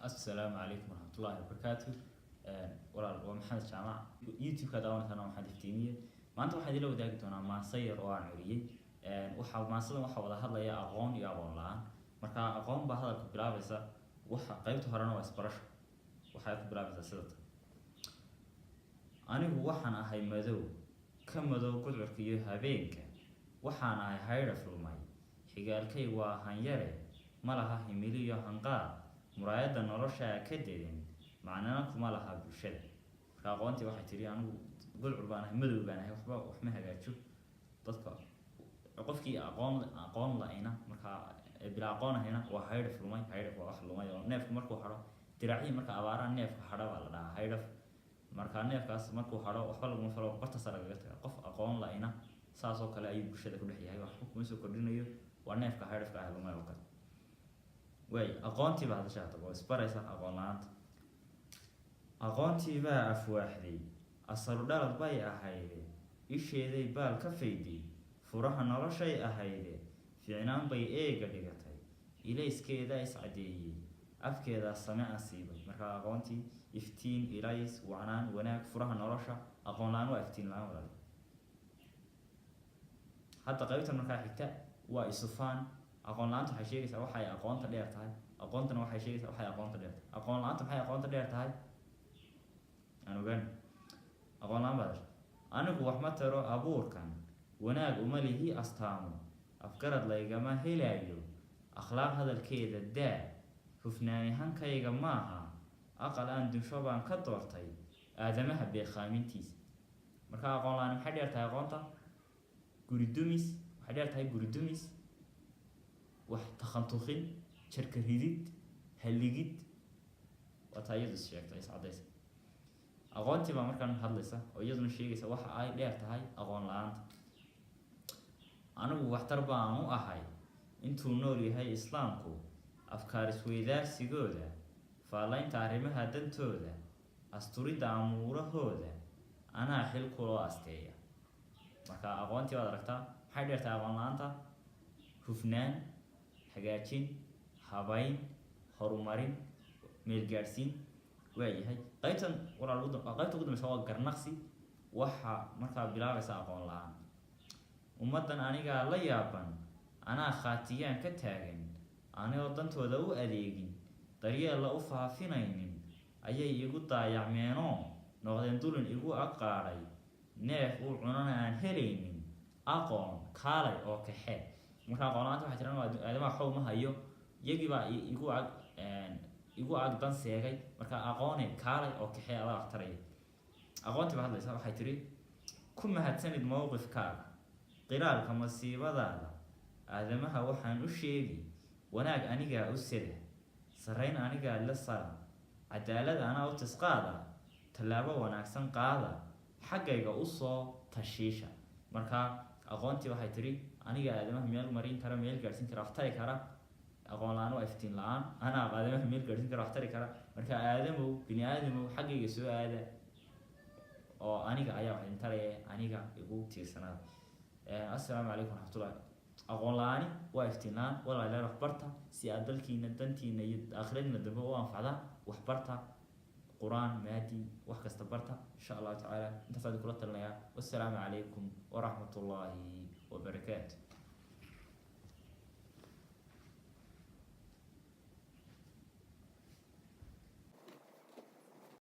السلام عليكم ورحمة الله وبركاته. ومحمد جامع يوتيوب كذا وأنا محمد فتيمية. ما أنت واحد لو داك دونا ما صير وعنوري وحاول ما صل وحاول هذا يا أغون يا أغون لا مركا أغون بهذا كبلا بس قيبت هرنا واسبرش وحياة كبلا بس صدق أنا وحنا هاي مذو كم مذو كل عركيه هبينك وحنا هاي في الماء حجال كي وهنيره ما لها هميلية هنقا مرايدة نرشة كدين معنانا كما لها بالشد فأقوانتي واحد تري أنا قل عربانه مدو بانه وحمها جاتشو تذكر قفكي أقون لأينا مركا بلا أقون هنا وهيرف في الماء هيرف وأخر الماء نيف مركو حرا تراعي مركا أبارا نيف حرا ولا هيرف مركا نيف كاس مركو حرا وحلا مفرو قرط سرقتها قف أقون لأينا ساسو كلا أي بالشد كل حياة وحكم مسو كردينيو ونيف كهيرف كأهل الماء وقت way aqoontii baa hadashaa tago isbaraysa aqoon la'aanta aqoontii baa afwaaxday asalu dhalad bay ahayde isheeday baal ka fayday furaha noloshay ahayde fiicnaan bay eega dhigatay ilayskeeda iscadeeyey afkeeda same asiibay marka aqoontii iftiin ilays wacnaan wanaag furaha nolosha aqoon la'aan waa iftiin la'aan walaal hadda qaybtan markaa xigta waa isufaan aqoon la'aanta waxay sheegaysaa waxay aqoonta dheer tahay aqoontana waxay sheegaysaa waxay aqoonta dheer tahay aqoon la'aanta maxay aqoonta dheer tahay aan ogaan aqoon la'aan baa anigu wax ma taro abuurkan wanaag uma lihi astaamo afgarad laygama helayo akhlaaq hadalkeeda daa hufnaani hankayga maaha aqal aan dunsho baan ka doortay aadamaha beeqaamintiisa marka aqoon la'aan maxay dheer tahay aqoonta guri dumis waxay dheer tahay guri dumis wax takhantuqin jarka ridid haligid wata iyadu sheegtay iscadays aqoontii baa markaan hadlaysa oo iyaduna sheegaysa waxa ay dheer tahay aqoon la'aanta anigu waxtar baan u ahay intuu nool yahay islaamku afkaar isweydaarsigooda faalaynta arrimaha dantooda asturidda amuurahooda anaa xil kuloo asteeya marka aqoontii baad aragtaa maxay dheer tahay aqoon la'aanta hufnaan hagaajin habayn horumarin meel gaarsiin waayahay qaybtan qaybta ugu dambaysa waa garnaqsi waxa markaa bilaabaysa aqoon la'aan ummaddan anigaa la yaaban anaa khaatiyaan ka taagan anigoo dantooda u adeegin daryeella u faafinaynin ayay igu daayacmeenoo noqdeen dulin igu aqaadhay neef uu cunana aan helaynin aqoon kaalay oo kaxe marka aqoon la'aanta waxay jiraan aadamaha xoog ma hayo iyagii baa igu ag dan seegay marka aqoone kaalay oo kaxee adaa waxtaraya aqoontii baa hadlaysa waxay tiri ku mahadsanid mowqifkaaga qiraalka masiibadaada aadamaha waxaan u sheegi wanaag anigaa u seda sarrayn anigaa la sara cadaalad anaa u tisqaada tallaabo wanaagsan qaada xaggayga usoo tashiisha marka aqoontii waxay tiri aniga aadamaha meel marin kara meel gaarsiin kara aftari kara aqoon la'aan waa iftiin la'aan anaa aadamaha meel gaarsiin kara aftari kara marka aadamow bini aadamow xaggayga soo aada oo aniga ayaa wax intaraya aniga igu tiirsanaada assalaamu calaykum waraxmatullahi aqoon la'aani waa iftiin la'aan walaalayaal waxbarta si aad dalkiina dantiina iyo aakhiradiina dambe u anfacdaan waxbarta quraan maadi wax kasta barta insha allahu tacaala intaas aan kula talinayaa wassalaamu calaykum waraxmatullaahi وبركاته.